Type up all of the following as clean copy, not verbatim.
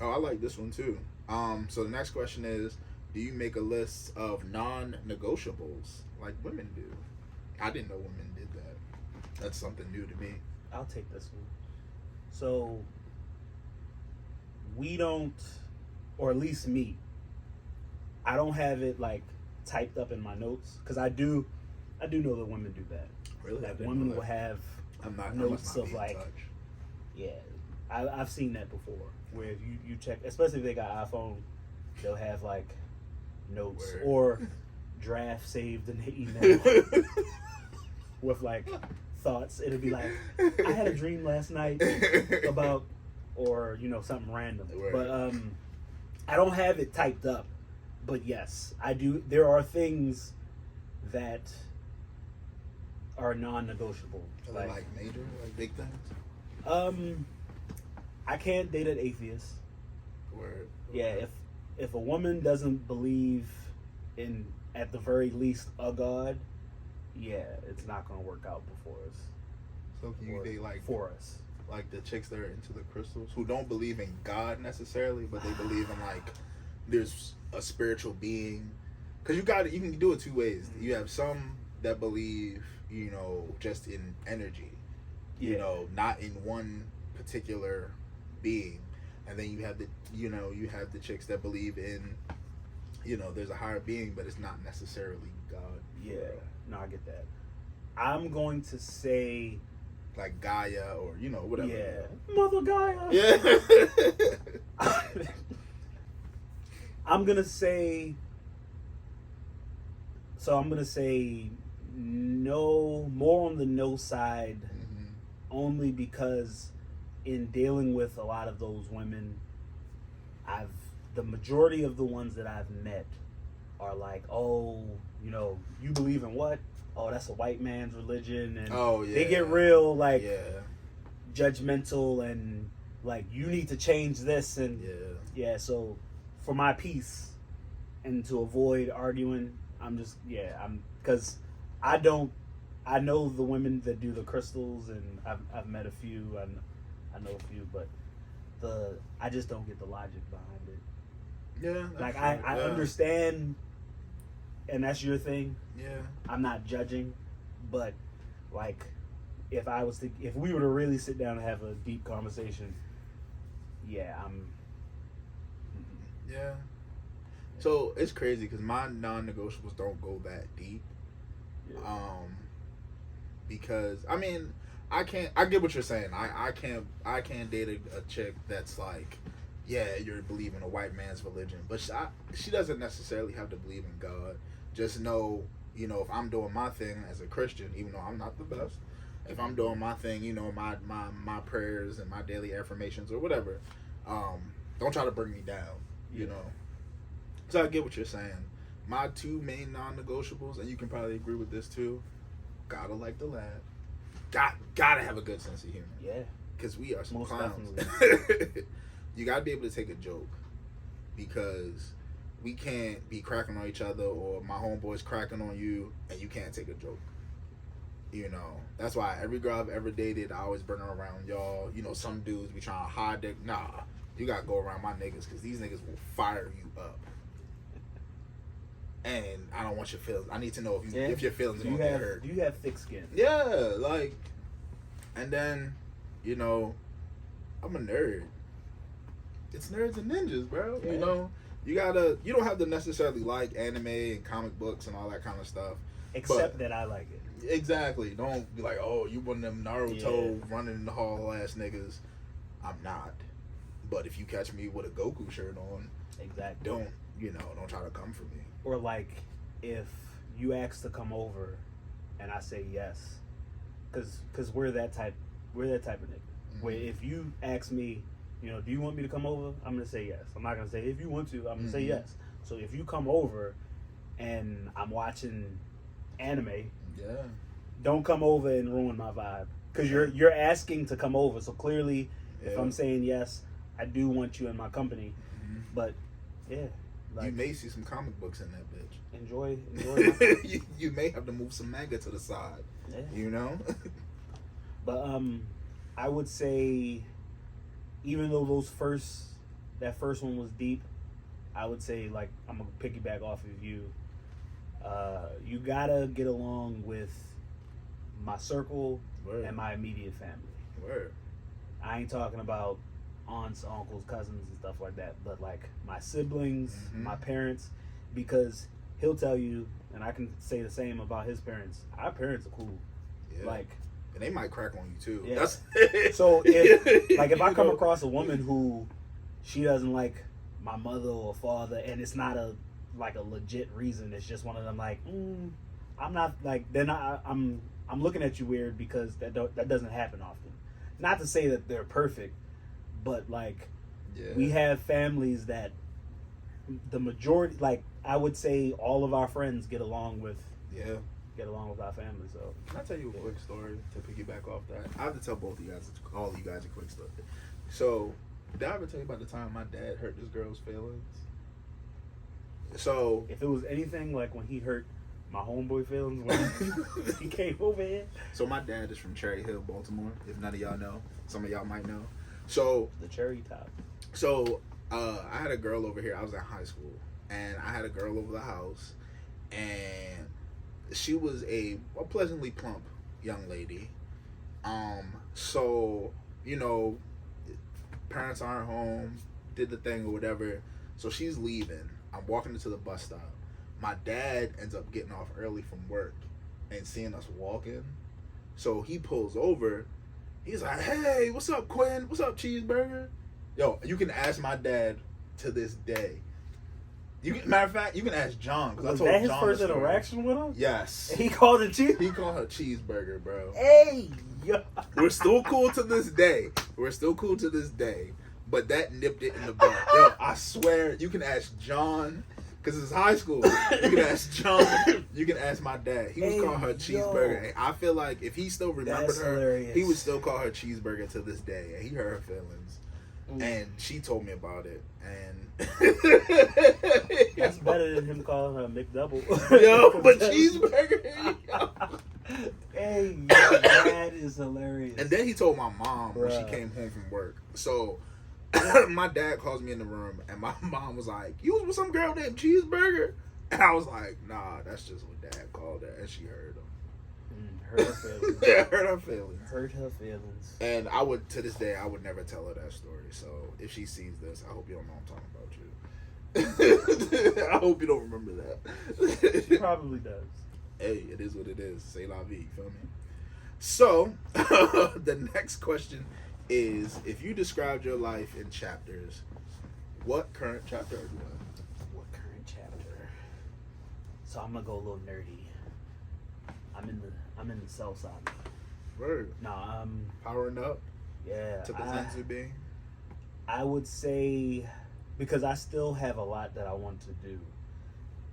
Oh, I like this one too. So the next question is, do you make a list of non-negotiables like women do? I didn't know women did that. That's something new to me. I'll take this one. So we don't, or at least me, I don't have it like typed up in my notes because I do know that women do that. Really? Like women will have I'm not. notes I must not of be in like, touch. yeah, I've seen that before. Where if you check, especially if they got iPhone, they'll have like notes Word. or drafts saved in the email with like thoughts. It'll be like, I had a dream last night about, or something random. Word. But I don't have it typed up. But yes, I do. There are things that are non-negotiable. Are they like major, like big things? I can't date an atheist. Word. Yeah, if a woman doesn't believe in, at the very least, a god, yeah, it's not gonna work out before us. So can you date like for us? Like the chicks that are into the crystals who don't believe in God necessarily, but they believe in like there's a spiritual being. Because you can do it two ways. Mm-hmm. You have some that believe, just in energy, not in one particular being, and then you have the chicks that believe in, there's a higher being, but it's not necessarily God. Yeah, no, I get that. I'm going to say like Gaia or whatever. Yeah, Mother Gaia. Yeah. I'm gonna say. So I'm gonna say no, more on the no side, only because in dealing with a lot of those women, the majority of the ones that I've met are like, oh, you believe in what? Oh, that's a white man's religion, and they get real like judgmental and like you need to change this and So for my peace and to avoid arguing, I'm because I know the women that do the crystals, and I've met a few, and I know a few, but I just don't get the logic behind it. Yeah, like I understand, and that's your thing. Yeah, I'm not judging, but like if we were to really sit down and have a deep conversation, yeah. So it's crazy because my non-negotiables don't go that deep. Yeah. Because I mean, I get what you're saying. I can't date a chick that's like, yeah, you're believing a white man's religion, but she doesn't necessarily have to believe in God. Just know, if I'm doing my thing as a Christian, even though I'm not the best, if I'm doing my thing, my prayers and my daily affirmations or whatever, don't try to bring me down, So I get what you're saying. My two main non-negotiables, and you can probably agree with this too, gotta like to laugh. Gotta have a good sense of humor. Yeah. Because we are some most clowns. You gotta be able to take a joke. Because we can't be cracking on each other or my homeboy's cracking on you and you can't take a joke. That's why every girl I've ever dated, I always bring her around y'all. Some dudes be trying to hide their... Nah, you gotta go around my niggas because these niggas will fire you up. And I don't want your feelings. I need to know if your feelings are gonna get hurt. Do you have thick skin? Yeah, like, and then, I'm a nerd. It's nerds and ninjas, bro. Yeah. You don't have to necessarily like anime and comic books and all that kind of stuff. Except that I like it. Exactly. Don't be like, oh, you one of them Naruto running in the hall ass niggas. I'm not. But if you catch me with a Goku shirt on, exactly. Don't try to come for me. Or like, if you ask to come over, and I say yes, because we're that type of nigga. Mm-hmm. Where if you ask me, do you want me to come over? I'm gonna say yes. I'm not gonna say if you want to. I'm gonna say yes. So if you come over, and I'm watching anime, don't come over and ruin my vibe. Because you're asking to come over. So clearly, if I'm saying yes, I do want you in my company. Mm-hmm. But yeah. Like, you may see some comic books in that bitch. Enjoy you may have to move some manga to the side. Yeah. But I would say, even though those first that first one was deep. I would say, like, I'm gonna piggyback off of you. You gotta get along with my circle Word. and my immediate family. Word. I ain't talking about aunts, uncles, cousins, and stuff like that, but like my siblings, my parents, because he'll tell you, and I can say the same about his parents. Our parents are cool. Yeah. Like, and they might crack on you too. Yeah. That's so if I come know? across a woman who she doesn't like my mother or father, and it's not a legit reason, it's just one of them like, I'm not like, then I'm looking at you weird, because that doesn't happen often. Not to say that they're perfect, but like, we have families that the majority, like I would say, all of our friends get along with our family. So can I tell you a quick story to piggyback off that? I have to tell both of you guys, all of you guys, a quick story. So, did I ever tell you about the time my dad hurt this girl's feelings? So, if it was anything like when he hurt my homeboy feelings when he came over here. So my dad is from Cherry Hill, Baltimore. If none of y'all know, some of y'all might know. So the cherry top. So I had a girl over here. I was in high school, and I had a girl over the house, and she was a pleasantly plump young lady. So you know, parents aren't home, did the thing or whatever. So she's leaving. I'm walking into the bus stop. My dad ends up getting off early from work and seeing us walking. So he pulls over. He's like, "Hey, what's up, Quinn? What's up, Cheeseburger?" Yo, you can ask my dad to this day. Matter of fact, you can ask John. Was that his first interaction with him? Yes. He called it cheese? He called her Cheeseburger, bro. Hey, yo. We're still cool to this day. But that nipped it in the bud. Yo, I swear, you can ask John, because it's high school. You can ask John. You can ask my dad. He was calling her Cheeseburger. And I feel like if he still remembered her, hilarious. He would still call her Cheeseburger to this day. And he hurt her feelings. And she told me about it. And that's better than him calling her McDouble. Yo, but Cheeseburger. Yo. Hey, yo, that is hilarious. And then he told my mom when she came home from work. So my dad calls me in the room, and my mom was like, "You was with some girl named Cheeseburger?" And I was like, "Nah, that's just what Dad called her," and she heard him. Hurt her feelings. Yeah, hurt her feelings. Hurt her feelings. And I would, to this day, I would never tell her that story. So if she sees this, I hope you don't know I'm talking about you. I hope you don't remember that. She probably does. Hey, it is what it is. C'est la vie. Feel me? So the next question is, if you described your life in chapters, what current chapter are you in? What current chapter? So I'm gonna go a little nerdy. I'm in the south side. Word. No, Powering up. Yeah. To Zenzu being. I would say, because I still have a lot that I want to do,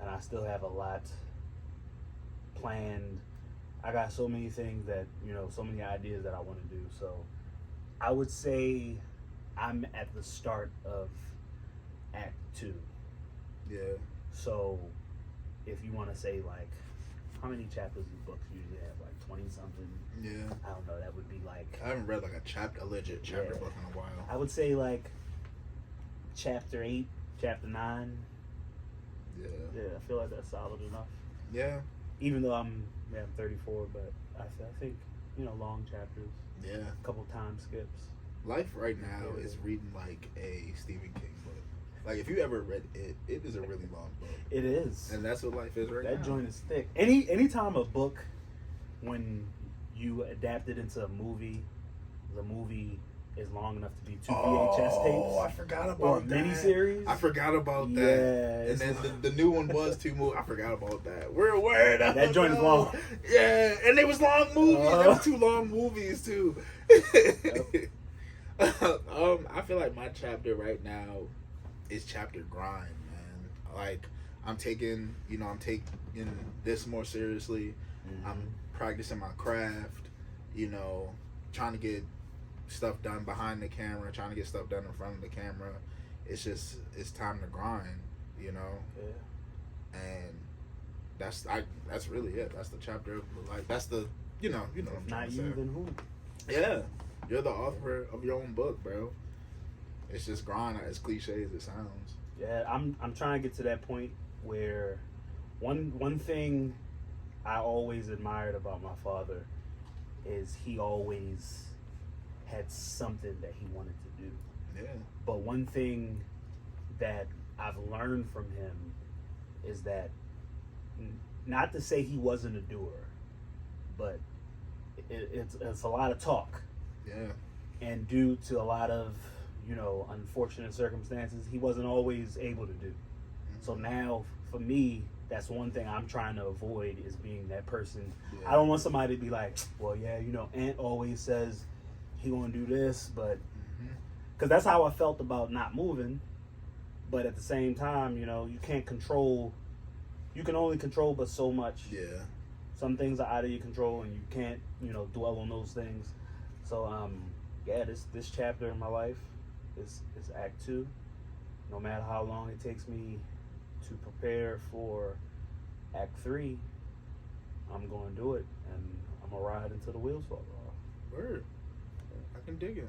and I still have a lot planned. I got so many things that, so many ideas that I want to do. So I would say I'm at the start of Act 2. Yeah. So if you want to say, like, how many chapters these books usually have? Like 20 something? Yeah. I don't know. That would be like, I haven't read like a legit chapter book in a while. I would say like chapter 8, chapter 9. Yeah. Yeah, I feel like that's solid enough. Yeah. Even though I'm 34, but I think, long chapters. Yeah. A couple time skips. Life right now is reading like a Stephen King book. Like, if you ever read it, it is a really long book. It is. And that's what life is right now. That joint is thick. Anytime a book, when you adapt it into a movie, the movie is long enough to be 2 VHS tapes. Oh, I forgot about that. Or a miniseries. I forgot about that. Yeah. And then the new one was 2 movies. I forgot about that. Word up. That joint is long. Yeah, and they was long movies. There was 2 long movies too. Yep. I feel like my chapter right now is chapter grind, man. Like, I'm taking this more seriously. Mm-hmm. I'm practicing my craft, trying to get stuff done behind the camera, trying to get stuff done in front of the camera. It's time to grind, Yeah. And that's really it. That's the chapter of, like, that's the, what I'm trying Not to say. you, then who? Yeah. You're the author of your own book, bro. It's just grind, as cliche as it sounds. Yeah, I'm trying to get to that point where one thing I always admired about my father is he always had something that he wanted to do. Yeah. But one thing that I've learned from him is that, not to say he wasn't a doer, but it's a lot of talk. Yeah. And due to a lot of, unfortunate circumstances, he wasn't always able to do. Mm-hmm. So now, for me, that's one thing I'm trying to avoid, is being that person. Yeah. I don't want somebody to be like, well, yeah, Aunt always says he gonna do this, but because that's how I felt about not moving. But at the same time, you can't control. You can only control but so much. Yeah. Some things are out of your control, and you can't, dwell on those things. So, this chapter in my life is Act 2. No matter how long it takes me to prepare for Act 3, I'm going to do it, and I'm going to ride until the wheels fall off. Word. I can dig it.